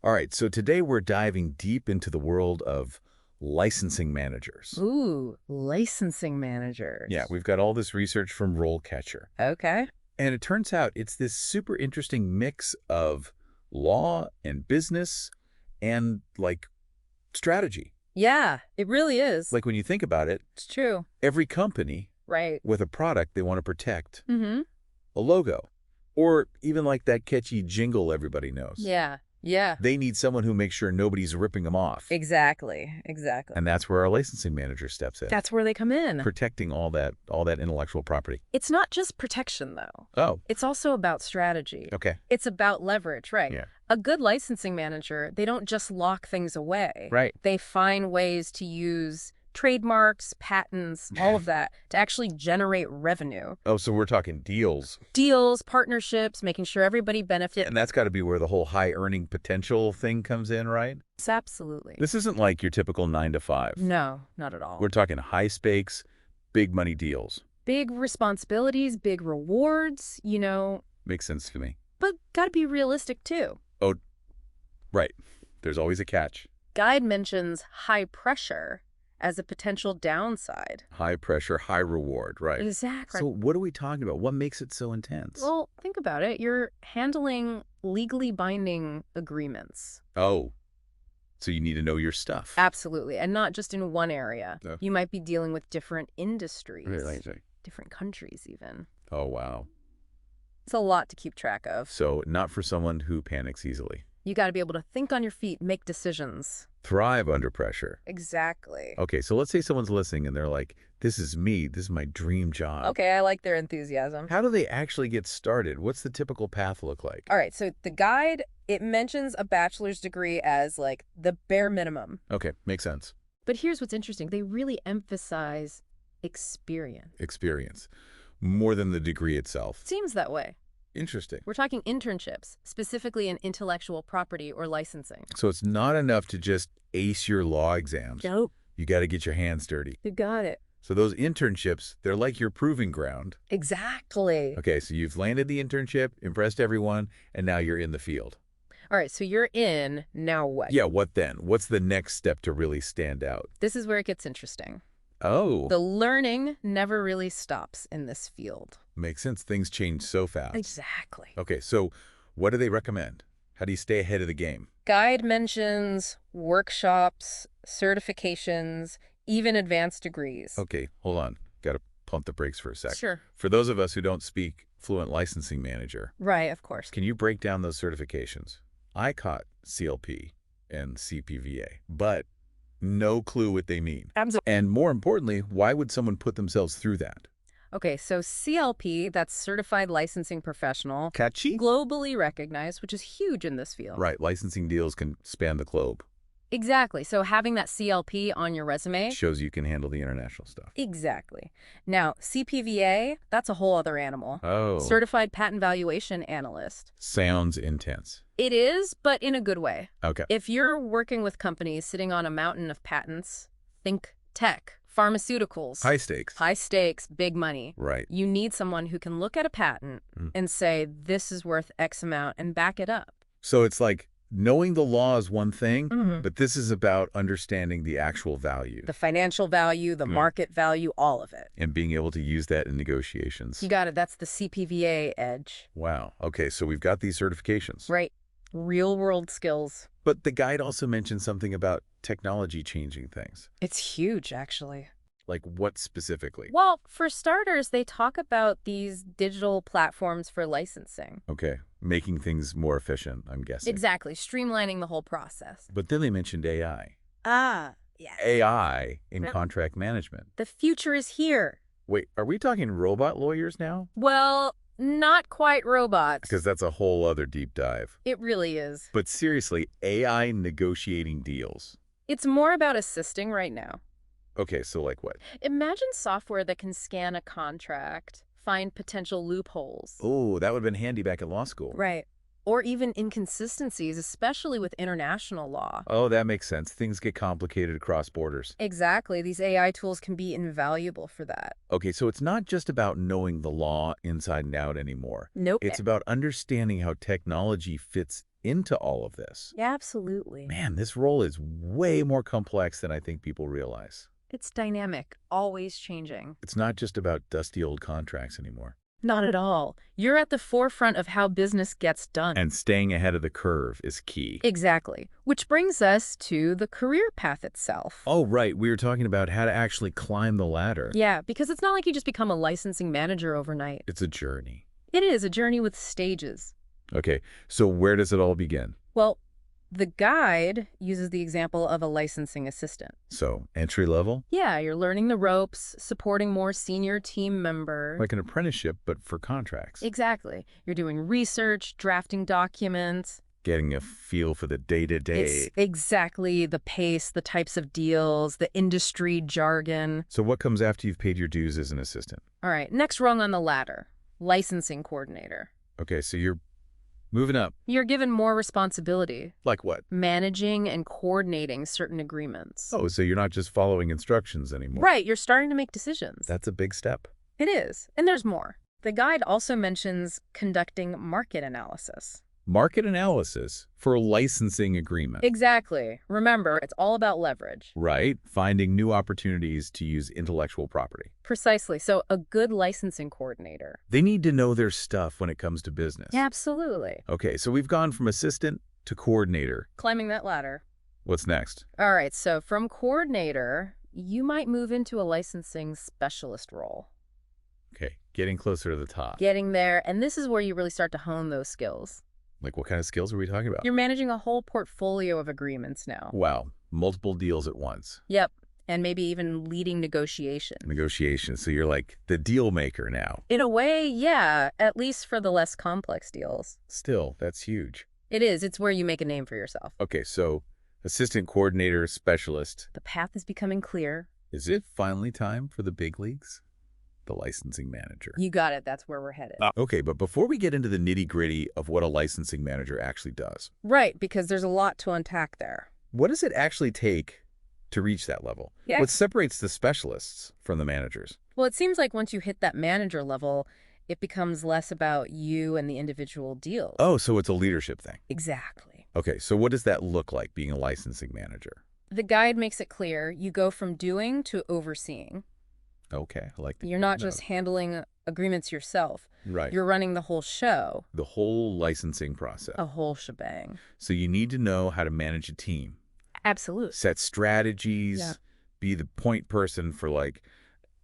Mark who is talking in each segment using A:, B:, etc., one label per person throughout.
A: All right, so today we're diving deep into the world of licensing managers.
B: Ooh, licensing
A: Yeah,
B: managers.
A: we've got all this research from RoleCatcher.
B: Okay.
A: And it turns out it's this super interesting mix of law and business and, strategy.
B: Yeah, it really is.
A: Like, when you think about it,
B: It's true.
A: every company
B: Right.
A: with a product they want to protect,
B: Mm-hmm.
A: a logo, or even like that catchy jingle everybody knows.
B: Yeah. Yeah.
A: They need someone who makes sure nobody's ripping them off.
B: Exactly. Exactly.
A: And that's where our licensing manager steps in.
B: That's where they come in.
A: Protecting all that intellectual property.
B: It's not just protection, though.
A: Oh,
B: It's also about strategy.
A: okay.
B: It's about leverage, right?
A: Yeah.
B: A good licensing manager, they don't just lock things away.
A: Right.
B: They find ways to use trademarks, patents, all of that to actually generate revenue.
A: Oh, so we're talking deals.
B: Deals, partnerships, making sure everybody benefits.
A: And that's got to be where the whole high earning potential thing comes in, right?
B: Absolutely.
A: This isn't like your typical 9 to 5.
B: No, not at all.
A: We're talking high stakes, big money deals.
B: Big responsibilities, big rewards,
A: Makes sense to me.
B: but gotta be realistic too.
A: Oh, right. There's always a catch.
B: Guide mentions high pressure as a potential downside.
A: High pressure, high reward, right?
B: Exactly.
A: So what are we talking about? What makes it so intense?
B: Well, think about it. You're handling legally binding agreements.
A: Oh, so you need to know your stuff.
B: Absolutely. And not just in one area.
A: No.
B: You might be dealing with different industries,
A: Really?
B: different countries even.
A: Oh, wow.
B: It's a lot to keep track of.
A: So not for someone who panics easily.
B: You got to be able to think on your feet, make decisions.
A: Thrive under pressure.
B: Exactly.
A: Okay, so let's say someone's listening and they're like, this is me. This is my dream job.
B: Okay, I like their enthusiasm.
A: How do they actually get started? What's the typical path look like?
B: All right, so the guide, it mentions a bachelor's degree as like the bare minimum.
A: Okay, makes sense.
B: But here's what's interesting. They really emphasize experience.
A: Experience. More than the degree itself.
B: Seems that way.
A: Interesting.
B: We're talking internships, specifically in intellectual property or licensing.
A: So it's not enough to just ace your law exams.
B: Nope.
A: You got to get your hands dirty.
B: You got it.
A: So those internships, they're like your proving ground.
B: Exactly.
A: Okay, so you've landed the internship, impressed everyone, and now you're in the field.
B: All right, so you're in. Now what?
A: Yeah, what then? What's the next step to really stand out?
B: This is where it gets interesting.
A: Oh,
B: The learning never really stops in this field.
A: makes sense. Things change so fast.
B: Exactly.
A: Okay, so what do they recommend? How do you stay ahead of the game?
B: Guide mentions workshops, certifications, even advanced degrees.
A: Okay, hold on. Got to pump the brakes for a sec.
B: Sure.
A: For those of us who don't speak fluent licensing manager,
B: Right, of course.
A: can you break down those certifications? I caught CLP and CPVA, but no clue what they mean.
B: Absolutely.
A: And more importantly, why would someone put themselves through that?
B: Okay, so CLP, that's Certified Licensing Professional,
A: Catchy?
B: globally recognized, which is huge in this field.
A: Right, licensing deals can span the globe.
B: Exactly. So having that CLP on your resume.
A: Shows you can handle the international stuff.
B: Exactly. Now, CPVA, that's a whole other animal.
A: Oh,
B: Certified Patent Valuation Analyst.
A: sounds intense.
B: It is, but in a good way.
A: Okay.
B: If you're working with companies sitting on a mountain of patents, think tech, pharmaceuticals,
A: High stakes.
B: high stakes, big money.
A: Right.
B: You need someone who can look at a patent and say, this is worth X amount and back it up.
A: So it's like knowing the law is one thing,
B: Mhm.
A: but this is about understanding the actual value
B: The financial value, the market value, all of it.
A: and being able to use that in negotiations.
B: You got it. That's the CPVA edge.
A: Wow. Okay, so we've got these certifications.
B: Right. Real world skills.
A: But the guide also mentioned something about technology changing things.
B: It's huge, actually.
A: Like what specifically?
B: Well, for starters, they talk about these digital platforms for licensing.
A: Okay, making things more efficient, I'm guessing.
B: Exactly. Streamlining the whole process.
A: But then they mentioned AI.
B: Ah, yes.
A: AI in
B: Yep.
A: contract management.
B: The future is here.
A: Wait, are we talking robot lawyers now?
B: Well, not quite robots.
A: Because that's a whole other deep dive.
B: It really is.
A: But seriously, AI negotiating deals.
B: It's more about assisting right now.
A: Okay, so like what?
B: Imagine software that can scan a contract, find potential loopholes.
A: Oh, that would have been handy back at law school.
B: Right. Or even inconsistencies, especially with international law.
A: Oh, that makes sense. Things get complicated across borders.
B: Exactly. These AI tools can be invaluable for that.
A: Okay, so it's not just about knowing the law inside and out anymore.
B: Nope.
A: It's about understanding how technology fits into all of this.
B: Yeah, absolutely.
A: Man, this role is way more complex than I think people realize.
B: It's dynamic, always changing.
A: It's not just about dusty old contracts anymore.
B: Not at all. You're at the forefront of how business gets done.
A: And staying ahead of the curve is key.
B: Exactly. Which brings us to the career path itself.
A: Oh, right. We were talking about how to actually climb the ladder.
B: Yeah, because it's not like you just become a licensing manager overnight.
A: It's a journey.
B: It is a journey with stages.
A: Okay, so where does it all begin?
B: Well, the guide uses the example of a licensing assistant.
A: So, entry level?
B: Yeah, you're learning the ropes, supporting more senior team members.
A: Like an apprenticeship, but for contracts.
B: Exactly. You're doing research, drafting documents.
A: Getting a feel for the day-to-day.
B: It's exactly the pace, the types of deals, the industry jargon.
A: So what comes after you've paid your dues as an assistant?
B: All right, next rung on the ladder, licensing coordinator.
A: Okay, so you're moving up.
B: You're given more responsibility,
A: Like what?
B: managing and coordinating certain agreements.
A: Oh, so you're not just following instructions anymore.
B: Right, you're starting to make decisions.
A: That's a big step.
B: It is, and there's more. The guide also mentions conducting market analysis.
A: Market analysis for licensing agreement.
B: Exactly. Remember, it's all about leverage.
A: Right? Finding new opportunities to use intellectual property.
B: Precisely. So a good licensing coordinator.
A: They need to know their stuff when it comes to business.
B: Yeah, absolutely.
A: Okay, so we've gone from assistant to coordinator.
B: Climbing that ladder.
A: What's next?
B: All right, so from coordinator, you might move into a licensing specialist role.
A: Okay, getting closer to the top.
B: Getting there, and this is where you really start to hone those skills.
A: Like what kind of skills are we talking about?
B: You're managing a whole portfolio of agreements now.
A: Wow, multiple deals at once.
B: Yep, and maybe even leading negotiations.
A: Negotiations, so you're like the deal maker now.
B: In a way, yeah, at least for the less complex deals.
A: Still, that's huge.
B: It is. It's where you make a name for yourself.
A: Okay, so assistant coordinator, specialist.
B: The path is becoming clear.
A: Is it finally time for the big leagues? The licensing manager.
B: You got it. That's where we're headed.
A: Okay, but before we get into the nitty-gritty of what a licensing manager actually does,
B: Right, because there's a lot to unpack there.
A: what does it actually take to reach that level?
B: Yeah.
A: What separates the specialists from the managers?
B: Well, it seems like once you hit that manager level, it becomes less about you and the individual deals.
A: Oh, so it's a leadership thing.
B: Exactly.
A: Okay, so what does that look like, being a licensing manager?
B: The guide makes it clear you go from doing to overseeing.
A: Okay, I like that.
B: You're not just handling agreements yourself.
A: Right.
B: You're running the whole show,
A: The whole licensing process.
B: a whole shebang.
A: So you need to know how to manage a team,
B: Absolutely.
A: set strategies,
B: Yeah.
A: be the point person for like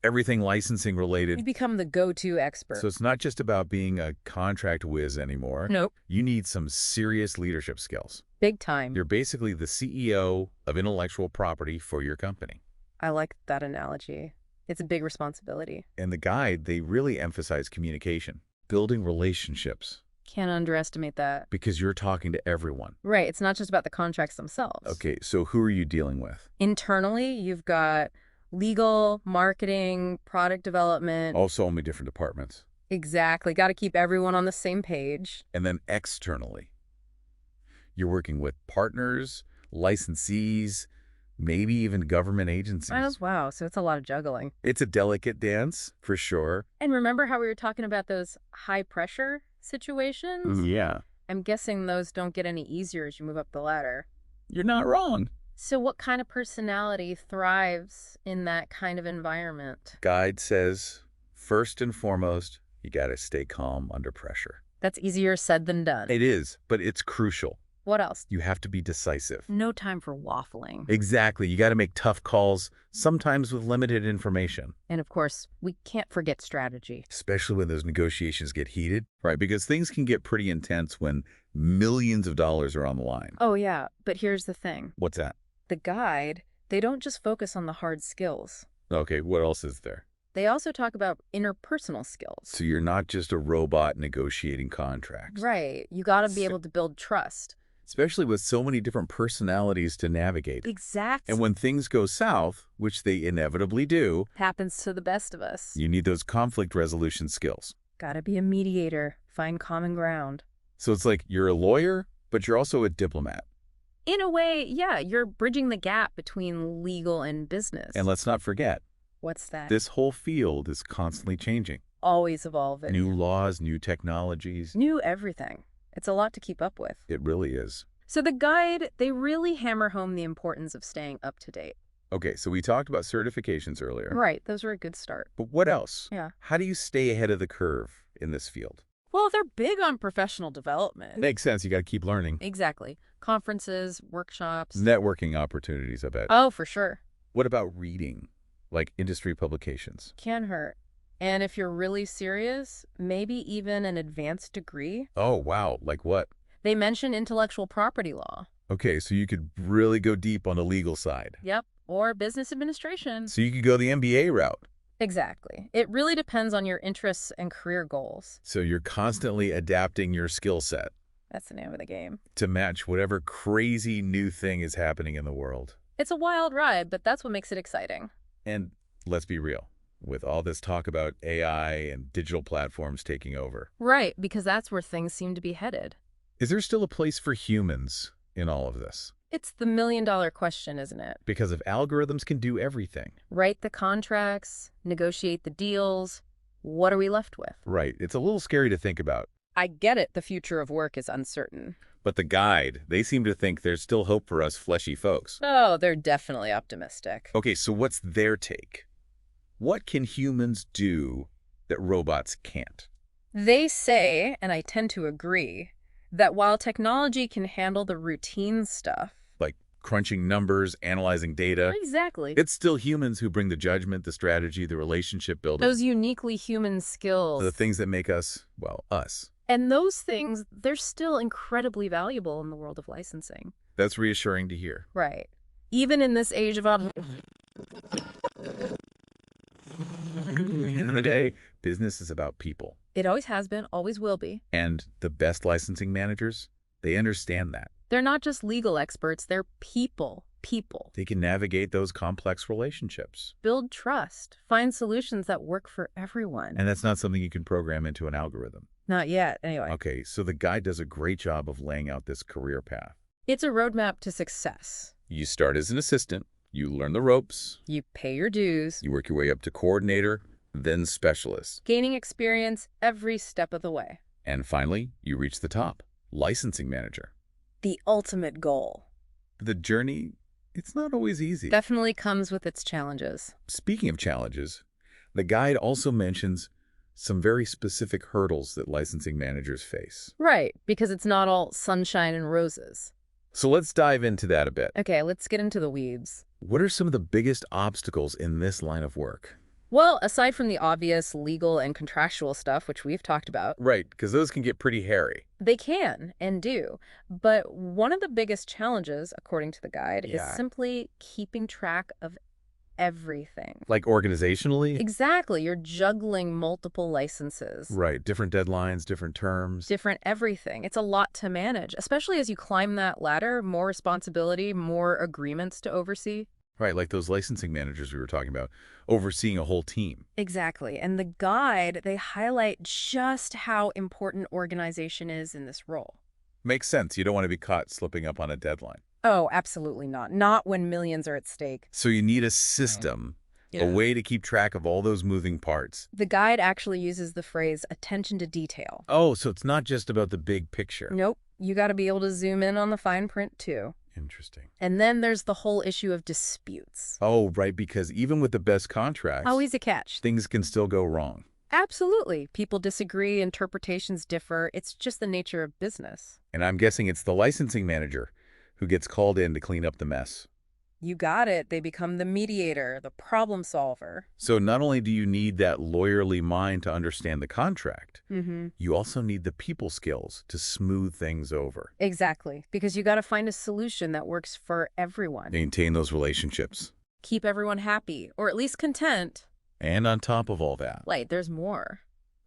A: everything licensing
B: You
A: related.
B: become the go-to expert.
A: So it's not just about being a contract whiz anymore.
B: Nope.
A: You need some serious leadership skills.
B: Big time.
A: You're basically the CEO of intellectual property for your company.
B: I like that analogy. It's a big responsibility.
A: And the guide, they really emphasize communication, building relationships,
B: Can't underestimate that.
A: because you're talking to everyone.
B: Right. It's not just about the contracts themselves.
A: Okay, so who are you dealing with?
B: Internally, you've got legal, marketing, product development.
A: Oh, so many different departments.
B: Exactly. Got to keep everyone on the same page.
A: And then externally, you're working with partners, licensees, maybe even government agencies.
B: Oh, wow. So it's a lot of juggling.
A: It's a delicate dance, for sure.
B: And remember how we were talking about those high pressure situations?
A: Yeah.
B: I'm guessing those don't get any easier as you move up the ladder.
A: You're not wrong.
B: So what kind of personality thrives in that kind of environment?
A: Guide says, first and foremost, you got to stay calm under pressure.
B: That's easier said than done.
A: It is, but it's crucial.
B: What else?
A: You have to be decisive.
B: No time for waffling.
A: Exactly. You got to make tough calls, sometimes with limited information.
B: And of course, we can't forget strategy.
A: Especially when those negotiations get heated, right? Because things can get pretty intense when millions of dollars are on the line.
B: Oh yeah, but here's the thing.
A: What's that?
B: The guide, they don't just focus on the hard skills.
A: Okay, what else is there?
B: They also talk about interpersonal skills.
A: So you're not just a robot negotiating contracts.
B: Right. You got to be able to build trust.
A: Especially with so many different personalities to navigate.
B: Exactly.
A: And when things go south, which they inevitably do,
B: happens to the best of us.
A: you need those conflict resolution skills.
B: Got to be a mediator, find common ground.
A: So it's like you're a lawyer, but you're also a diplomat.
B: In a way, yeah, you're bridging the gap between legal and business.
A: And let's not forget,
B: What's that?
A: this whole field is constantly changing.
B: Always evolving.
A: New laws, new technologies.
B: New everything. It's a lot to keep up with.
A: It really is.
B: So the guide, they really hammer home the importance of staying up to date.
A: Okay, so we talked about certifications earlier.
B: Right, those were a good start.
A: But what else?
B: Yeah.
A: How do you stay ahead of the curve in this field?
B: Well, they're big on professional development.
A: Makes sense. You got to keep learning.
B: Exactly. Conferences, workshops.
A: Networking opportunities, I bet.
B: Oh, for sure.
A: What about reading, like industry publications?
B: Can hurt. And if you're really serious, maybe even an advanced degree.
A: Oh, wow. Like what?
B: They mention intellectual property law.
A: Okay, so you could really go deep on the legal side.
B: Yep. Or business administration.
A: So you could go the MBA route.
B: Exactly. It really depends on your interests and career goals.
A: So you're constantly adapting your skill set
B: That's the name of the game.
A: to match whatever crazy new thing is happening in the world.
B: It's a wild ride, but that's what makes it exciting.
A: And let's be real, with all this talk about AI and digital platforms taking over,
B: Right, because that's where things seem to be headed.
A: is there still a place for humans in all of this?
B: It's the million-dollar question, isn't it?
A: Because if algorithms can do everything.
B: Write the contracts, negotiate the deals. What are we left with?
A: Right, it's a little scary to think about.
B: I get it, the future of work is uncertain.
A: But the guide, they seem to think there's still hope for us fleshy folks.
B: Oh, they're definitely optimistic.
A: Okay, so what's their take? What can humans do that robots can't?
B: They say, and I tend to agree, that while technology can handle the routine stuff.
A: Like crunching numbers, analyzing data.
B: Exactly.
A: It's still humans who bring the judgment, the strategy, the relationship building.
B: Those uniquely human skills.
A: The things that make us, well, us.
B: And those things, they're still incredibly valuable in the world of licensing.
A: That's reassuring to hear.
B: Right. Even in this age of...
A: At the end of the day, business is about people.
B: It always has been, always will be.
A: And the best licensing managers, they understand that.
B: They're not just legal experts, they're people.
A: They can navigate those complex relationships.
B: Build trust. Find solutions that work for everyone.
A: And that's not something you can program into an algorithm.
B: Not yet, anyway.
A: Okay, so the guide does a great job of laying out this career path.
B: It's a roadmap to success.
A: You start as an assistant, you learn the ropes,
B: You pay your dues,
A: you work your way up to coordinator, then specialist.
B: gaining experience every step of the way.
A: And finally, you reach the top, licensing manager.
B: The ultimate goal.
A: But the journey, it's not always easy.
B: Definitely comes with its challenges.
A: Speaking of challenges, the guide also mentions some very specific hurdles that licensing managers face.
B: Right, because it's not all sunshine and roses.
A: So let's dive into that a bit.
B: Okay, let's get into the weeds.
A: What are some of the biggest obstacles in this line of work?
B: Well, aside from the obvious legal and contractual stuff, which we've talked about,
A: Right, because those can get pretty hairy.
B: they can and do. But one of the biggest challenges, according to the guide,
A: Yeah.
B: is simply keeping track of everything.
A: Like organizationally?
B: Exactly. You're juggling multiple licenses.
A: Right, different deadlines, different terms.
B: Different everything. It's a lot to manage, especially as you climb that ladder, more responsibility, more agreements to oversee.
A: Right, like those licensing managers we were talking about, overseeing a whole team.
B: Exactly. And the guide, they highlight just how important organization is in this role.
A: Makes sense. You don't want to be caught slipping up on a deadline.
B: Oh, absolutely not. Not when millions are at stake.
A: So you need a system, a way to keep track of all those moving parts.
B: The guide actually uses the phrase attention to detail.
A: Oh, so it's not just about the big picture.
B: Nope. You got to be able to zoom in on the fine print, too.
A: Interesting.
B: And then there's the whole issue of disputes.
A: Oh, right, because even with the best contracts,
B: Always a catch.
A: things can still go wrong.
B: Absolutely. People disagree, interpretations differ. It's just the nature of business.
A: And I'm guessing it's the licensing manager who gets called in to clean up the mess.
B: You got it. They become the mediator, the problem solver.
A: So not only do you need that lawyerly mind to understand the contract, you also need the people skills to smooth things over.
B: Exactly. Because you got to find a solution that works for everyone.
A: Maintain those relationships.
B: Keep everyone happy, or at least content.
A: And on top of all that,
B: Wait, there's more.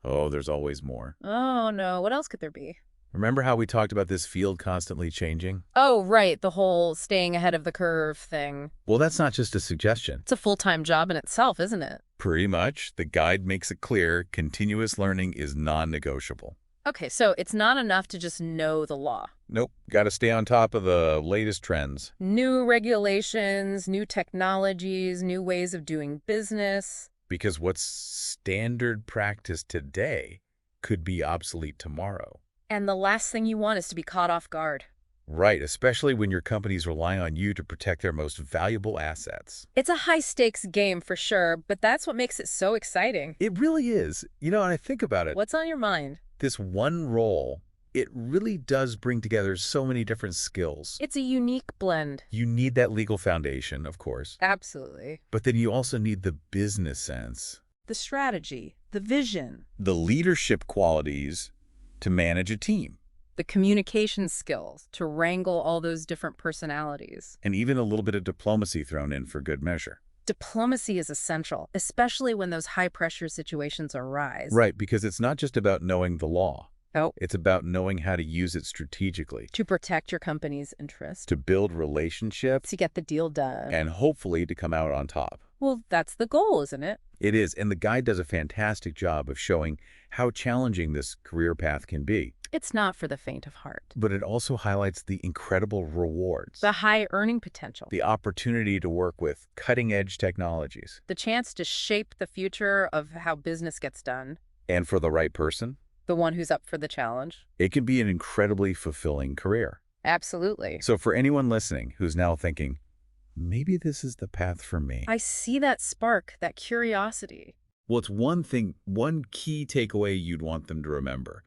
A: oh, there's always more.
B: Oh, no. What else could there be?
A: Remember how we talked about this field constantly changing?
B: Oh, right. The whole staying ahead of the curve thing.
A: Well, that's not just a suggestion.
B: It's a full-time job in itself, isn't it?
A: Pretty much, the guide makes it clear continuous learning is non-negotiable.
B: Okay, so it's not enough to just know the law.
A: Nope, got to stay on top of the latest trends.
B: New regulations, new technologies, new ways of doing business.
A: Because what's standard practice today could be obsolete tomorrow.
B: And the last thing you want is to be caught off guard.
A: Right, especially when your company's relying on you to protect their most valuable assets.
B: It's a high-stakes game for sure, but that's what makes it so exciting.
A: It really is. And I think about it,
B: What's on your mind?
A: this one role, it really does bring together so many different skills.
B: It's a unique blend.
A: You need that legal foundation, of course,
B: Absolutely.
A: but then you also need the business sense,
B: The strategy, the vision,
A: the leadership qualities to manage a team,
B: the communication skills to wrangle all those different personalities.
A: and even a little bit of diplomacy thrown in for good measure.
B: Diplomacy is essential, especially when those high-pressure situations arise.
A: Right, because it's not just about knowing the law.
B: Oh.
A: It's about knowing how to use it strategically,
B: To protect your company's interest,
A: to build relationships,
B: to get the deal done.
A: and hopefully to come out on top.
B: Well, that's the goal, isn't it?
A: It is, and the guide does a fantastic job of showing how challenging this career path can be.
B: It's not for the faint of heart.
A: But it also highlights the incredible rewards,
B: The high earning potential,
A: the opportunity to work with cutting-edge technologies.
B: the chance to shape the future of how business gets done,
A: And for the right person,
B: the one who's up for the challenge.
A: it can be an incredibly fulfilling career.
B: Absolutely.
A: So for anyone listening who's now thinking, maybe this is the path for me.
B: I see that spark, that curiosity.
A: Well, it's one key takeaway you'd want them to remember.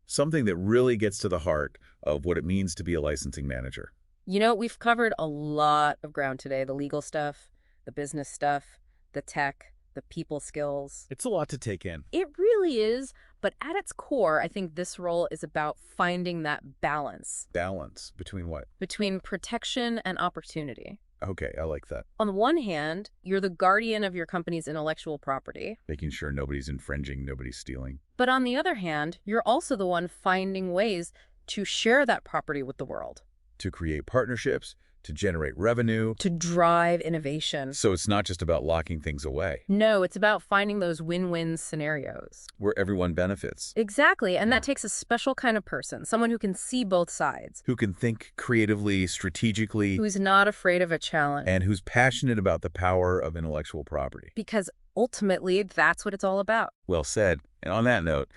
A: Something that really gets to the heart of what it means to be a licensing manager.
B: We've covered a lot of ground today. The legal stuff, the business stuff, the tech, the people skills.
A: It's a lot to take in.
B: It really is, but at its core, I think this role is about finding that balance
A: Balance between what?
B: between protection and opportunity.
A: Okay, I like that.
B: On the one hand, you're the guardian of your company's intellectual property.
A: Making sure nobody's infringing, nobody's stealing.
B: But on the other hand, you're also the one finding ways to share that property with the world,
A: To create partnerships, to generate revenue.
B: to drive innovation.
A: So it's not just about locking things away,
B: No, it's about finding those win-win scenarios.
A: where everyone benefits.
B: Exactly, and that takes a special kind of person, someone who can see both sides,
A: Who can think creatively, strategically,
B: who's not afraid of a challenge.
A: and who's passionate about the power of intellectual property.
B: Because ultimately, that's what it's all about.
A: Well said. And on that note,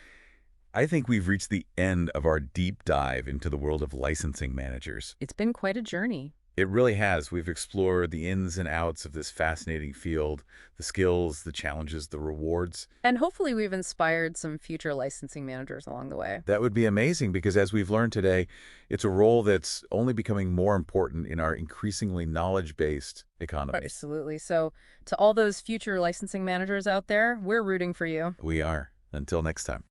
A: I think we've reached the end of our deep dive into the world of licensing managers.
B: It's been quite a journey.
A: It really has. We've explored the ins and outs of this fascinating field, the skills, the challenges, the rewards.
B: And hopefully we've inspired some future licensing managers along the way.
A: That would be amazing because, as we've learned today, it's a role that's only becoming more important in our increasingly knowledge-based economy.
B: Absolutely. So to all those future licensing managers out there, we're rooting for you.
A: We are. Until next time.